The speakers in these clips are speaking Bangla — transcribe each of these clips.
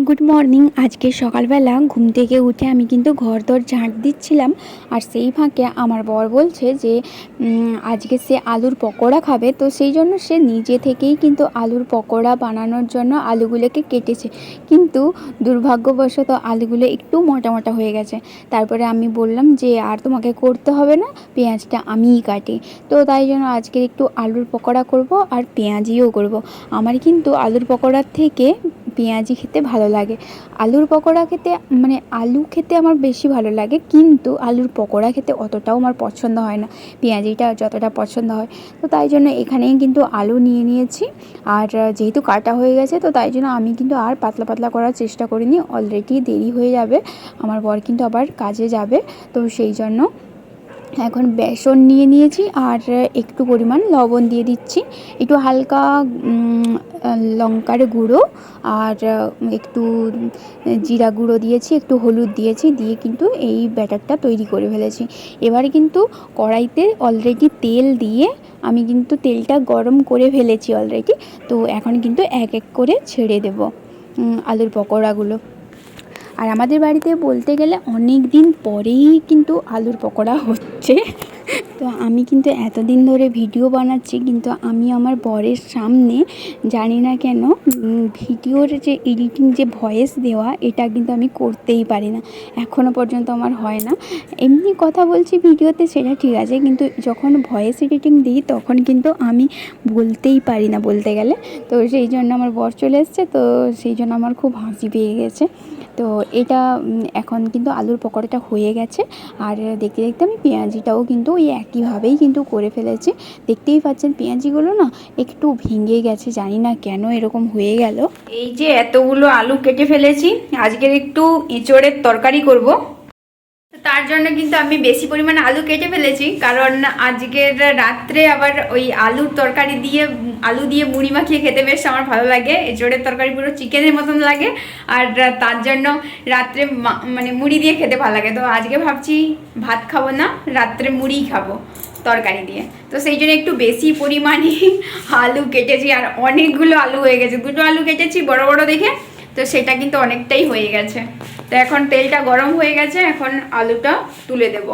Good morning. আজকে সকালবেলা ঘুম থেকে উঠে আমি কিন্তু ঘরদোর ঝাঁট দিচ্ছিলাম, আর সেই ফাঁকে আমার বর বলছে যে আজকে সে আলুর পকোড়া খাবে। তো সেই জন্য সে নিজে থেকেই কিন্তু আলুর পকোড়া বানানোর জন্য আলুগুলোকে কেটেছে, কিন্তু দুর্ভাগ্যবশত আলুগুলো একটু মোটা মোটা হয়ে গেছে। তারপরে আমি বললাম যে আর তোমাকে করতে হবে না, পেঁয়াজটা আমিই কাটি। তো তাই জন্য আজকে একটু আলুর পকোড়া করব আর পেঁয়াজিও করব। আমার কিন্তু আলুর পকোড়ার থেকে পেঁয়াজি খেতে ভালো লাগে। আলুর পকোড়া খেতে আলু খেতে আমার বেশি ভালো লাগে, কিন্তু আলুর পকোড়া খেতে অতটাও আমার পছন্দ হয় না, পেঁয়াজিটা যতটা পছন্দ হয়। তো তাই জন্য এখানেই কিন্তু আলু নিয়ে নিয়েছি, আর যেহেতু কাটা হয়ে গেছে তো তাই জন্য আমি কিন্তু আর পাতলা পাতলা করার চেষ্টা করিনি, অলরেডি দেরি হয়ে যাবে, আমার বর কিন্তু আবার কাজে যাবে। তো সেই জন্য এখন বেসন নিয়ে নিয়েছি আর একটু পরিমাণ লবণ দিয়ে দিচ্ছি, একটু হালকা লঙ্কার গুঁড়ো আর একটু জিরা গুঁড়ো দিয়েছি, একটু হলুদ দিয়েছি, দিয়ে কিন্তু এই ব্যাটারটা তৈরি করে ফেলেছি। এবারে কিন্তু কড়াইতে অলরেডি তেল দিয়ে আমি কিন্তু তেলটা গরম করে ফেলেছি অলরেডি। তো এখন কিন্তু এক এক করে ছেড়ে দেব আলুর পকোড়াগুলো। আর আমাদের বাড়িতে বলতে গেলে অনেক দিন পরেই কিন্তু আলুর পকোড়া হচ্ছে। তো আমি কিন্তু এতদিন ধরে ভিডিও বানাচ্ছি, কিন্তু আমি আমার বরের সামনে জানি না কেন ভিডিওর যে এডিটিং, যে ভয়েস দেওয়া, এটা কিন্তু আমি করতেই পারি না, এখনও পর্যন্ত আমার হয় না। এমনি কথা বলছি ভিডিওতে সেটা ঠিক আছে, কিন্তু যখন ভয়েস এডিটিং দিই তখন কিন্তু আমি বলতেই পারি না বলতে গেলে। তো সেই জন্য আমার বর চলে এসছে, তো সেই জন্য আমার খুব হাসি পেয়ে গেছে। তো এটা এখন কিন্তু আলুর পকোড়াটা হয়ে গেছে, আর দেখতে দেখতে আমি পেঁয়াজিটাও কিন্তু ওই একইভাবেই কিন্তু করে ফেলেছি। দেখতেই পাচ্ছেন পেঁয়াজিগুলো না একটু ভেঙে গেছে, জানি না কেন এরকম হয়ে গেল। এই যে এতগুলো আলু কেটে ফেলেছি, আজকের একটু এঁচোড়ের তরকারি করব। তার জন্য কিন্তু আমি বেশি পরিমাণে আলু কেটে ফেলেছি, কারণ আজকের রাত্রে আবার ওই আলুর তরকারি দিয়ে আলু দিয়ে মুড়ি মাখিয়ে খেতে বেশ আমার ভালো লাগে। এঁচোড়ের তরকারি পুরো চিকেনের মতন লাগে, আর তার জন্য রাত্রে মুড়ি দিয়ে খেতে ভালো লাগে। তো আজকে ভাবছি ভাত খাবো না, রাত্রে মুড়িই খাবো তরকারি দিয়ে। তো সেই জন্য একটু বেশি পরিমাণে আলু কেটেছি, আর অনেকগুলো আলু হয়ে গেছে, দুটো আলু কেটেছি বড় বড় দেখে, তো সেটা কিন্তু অনেকটাই হয়ে গেছে। তো এখন তেলটা গরম হয়ে গেছে, এখন আলুটা তুলে দেব।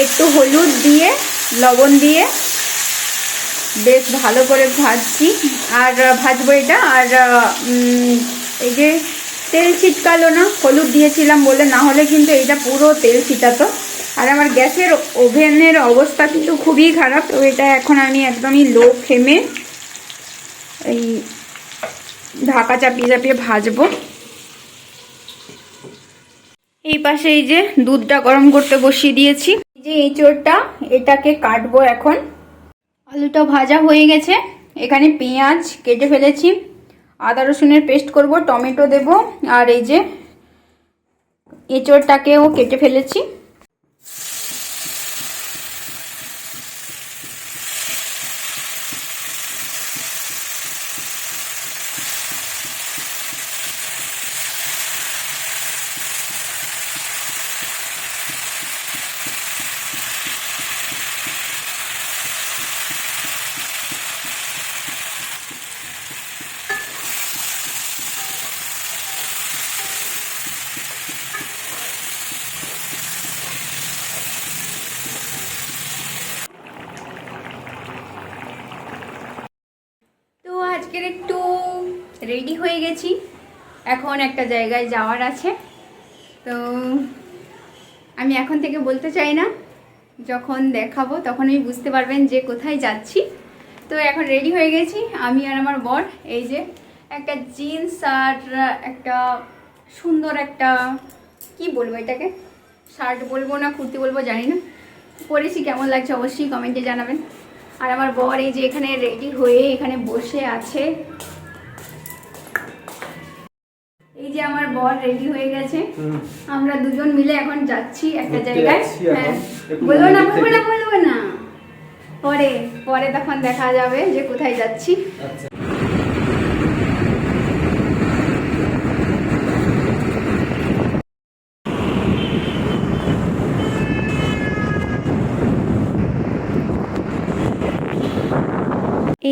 একটু হলুদ দিয়ে লবণ দিয়ে বেশ ভালো করে ভাজছি, আর ভাজবো এটা। আর এই যে তেল ছিটকালো না, হলুদ দিয়েছিলাম বলে, না হলে কিন্তু এইটা পুরো তেল ছিটাতো। আর আমার গ্যাসের ওভেনের অবস্থা কিন্তু খুবই খারাপ। তো এটা এখন আমি একদমই লো ফ্লেমে এই ঢাকা চাপিয়ে চাপিয়ে ভাজবো। এই পাশে এই যে দুধটা গরম করতে বসিয়ে দিয়েছি। এই যে এঁচোড়টা, এটাকে কাটবো এখন। আলুটা ভাজা হয়ে গেছে, এখানে পেঁয়াজ কেটে ফেলেছি, আদা রসুনের পেস্ট করব, টমেটো দেব, আর এই যে এঁচোড়টাকেও কেটে ফেলেছি। আজকের একটু রেডি হয়ে গেছি, এখন একটা জায়গায় যাওয়ার আছে। তো আমি এখন থেকে বলতে চাই না, যখন দেখাবো তখন আমি বুঝতে পারবেন যে কোথায় যাচ্ছি। তো এখন রেডি হয়ে গেছি আমি আর আমার বর। এই যে একটা জিন্স আর একটা সুন্দর একটা, কি বলবো এটাকে, শার্ট বলবো না কুর্তি বলবো জানি না, পরেছি, কেমন লাগছে অবশ্যই কমেন্টে জানাবেন। আর আমার বর এই যে এখানে রেডি হয়ে এখানে বসে আছে। এই যে আমার বর রেডি হয়ে গেছে, আমরা দুজন মিলে এখন যাচ্ছি একটা জায়গায়। হ্যাঁ, বলবো না বলবো না বলবো না, পরে পরে তখন দেখা যাবে যে কোথায় যাচ্ছি।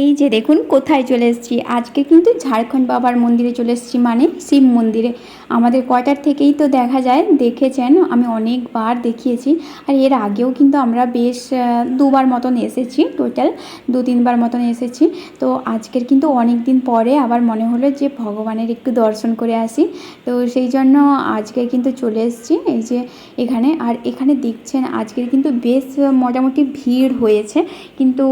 এই যে দেখুন কোথায় চলে এসেছি, আজকে কিন্তু ঝাড়খণ্ড বাবার মন্দিরে চলে এসেছি, মানে শিব মন্দিরে। আমাদের কোয়ার্টার থেকেই তো দেখা যায়, দেখেছেন আমি অনেকবার দেখিয়েছি। আর এর আগেও কিন্তু আমরা বেশ দুবার মতন এসেছি, টোটাল 2-3বার মতন এসেছি। তো আজকের কিন্তু অনেক দিন পরে আবার মনে হলো যে ভগবানের একটু দর্শন করে আসি, তো সেই জন্য আজকে কিন্তু চলে এসেছি এই যে এখানে। আর এখানে দেখছেন আজকের কিন্তু বেশ মোটামুটি ভিড় হয়েছে, কিন্তু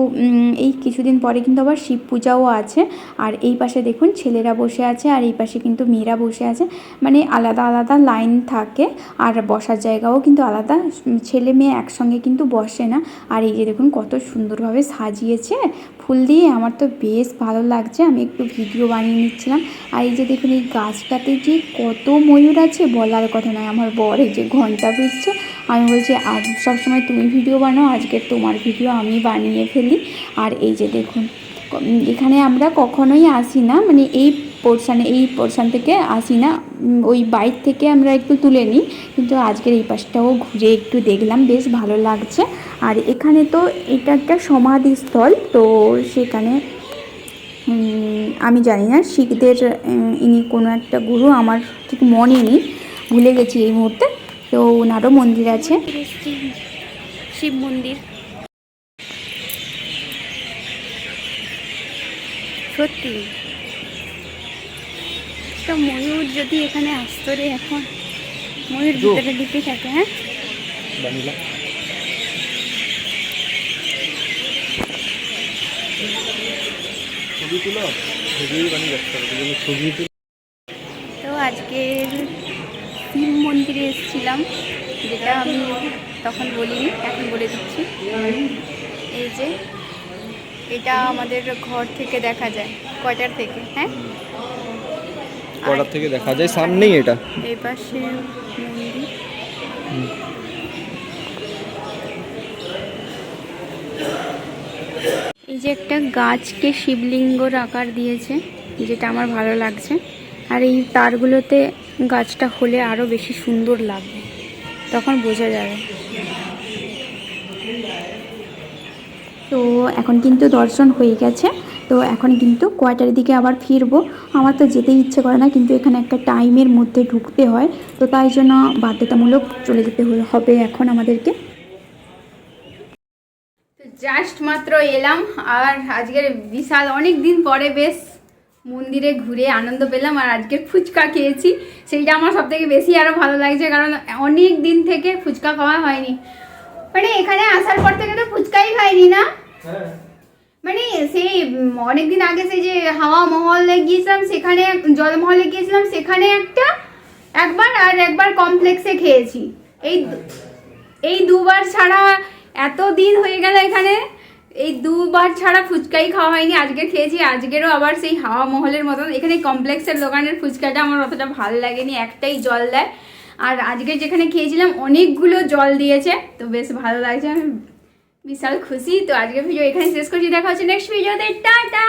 এই কিছুদিন পরে কিন্তু আবার শিব পূজাও আছে। আর এই পাশে দেখুন ছেলেরা বসে আছে, আর এই পাশে কিন্তু মেয়েরা বসে আছে, মানে আলাদা আলাদা লাইন থাকে। আর বসার জায়গাও কিন্তু আলাদা, ছেলে মেয়ে একসঙ্গে কিন্তু বসে না। আর এই যে দেখুন কত সুন্দরভাবে সাজিয়েছে ফুল দিয়ে, আমার তো বেশ ভালো লাগছে। আমি একটু ভিডিও বানিয়ে নিচ্ছিলাম। আর এই যে দেখুন এই গাছটাতে যে কত ময়ূর আছে বলার কথা নয়। আমার বর এই যে ঘন্টা পিটছে, আমি বলছি আর সবসময় তুমি ভিডিও বানাও, আজকে তোমার ভিডিও আমি বানিয়ে ফেলি। আর এই যে দেখুন এখানে আমরা কখনোই আসি না, মানে এই পোর্শান থেকে আসি না, ওই বাইক থেকে আমরা একটু তুলে নিই। কিন্তু আজকের এই পাশটাও ঘুরে একটু দেখলাম, বেশ ভালো লাগছে। আর এখানে তো এটা একটা সমাধিস্থল, তো সেখানে আমি জানি না শিখদের ইনি কোনো একটা গুরু, আমার ঠিক মনে নেই, ভুলে গেছি এই মুহূর্তে। তো ওনারও মন্দির আছে, শিব মন্দির। সত্যি তো ময়ূর যদি এখানে আসতো রে, এখন ময়ূর ভিতরে দিকে থাকে। হ্যাঁ তো আজকের শিব মন্দিরে এসেছিলাম, যেটা আমি তখন বলিনি, এখন বলে দিচ্ছি। এই যে এটা আমাদের ঘর থেকে দেখা যায়, কোয়ার্টার থেকে। হ্যাঁ কোয়ার্টার থেকে দেখা যায়, সামনেই এটা। এই পাশে মন্দির। এই যে একটা গাছকে শিবলিঙ্গর আকার দিয়েছে, যেটা আমার ভালো লাগছে। আর এই তারগুলোতে গাছটা হলে আরও বেশি সুন্দর লাগবে, তখন বোঝা যাবে। তো এখন কিন্তু দর্শন হয়ে গেছে, তো এখন কিন্তু কোয়ার্টারের দিকে আবার ফিরবো। আমার তো যেতে ইচ্ছে করে না, কিন্তু এখানে একটা টাইমের মধ্যে ঢুকতে হয়, তো তাই জন্য বাধ্যতামূলক চলে যেতে হবে এখন আমাদেরকে। তো জাস্ট মাত্র এলাম, আর আজকের বিশাল অনেক দিন পরে বেশ মন্দিরে ঘুরে আনন্দ পেলাম। আর আজকের ফুচকা খেয়েছি, সেইটা আমার সব থেকে বেশি আরও ভালো লাগছে, কারণ অনেক দিন থেকে ফুচকা খাওয়া হয়নি। মানে এখানে আসার পর থেকে তো ফুচকাই খাইনি না, মানে সেই অনেকদিন আগে সেই যে হাওয়া মহলে গিয়েছিলাম, সেখানে জলমহলে গিয়েছিলাম, সেখানে একবার আর একবার কমপ্লেক্সে খেয়েছি। এই দুবার ছাড়া, এত দিন হয়ে গেল এখানে, এই দুবার ছাড়া ফুচকাই খাওয়া হয়নি। আজকে খেয়েছি, আজকেরও আবার সেই হাওয়া মহলের মতন। এখানে কমপ্লেক্সের দোকানের ফুচকাটা আমার অতটা ভালো লাগেনি, একটাই জল দেয়। আর আজকে যেখানে খেয়েছিলাম অনেকগুলো জল দিয়েছে, তো বেশ ভালো লাগছে, আমি বিশাল খুশি। তো আজকের ভিডিও এখানে শেষ করছি, দেখা হচ্ছে নেক্সট ভিডিওতে, টাটা।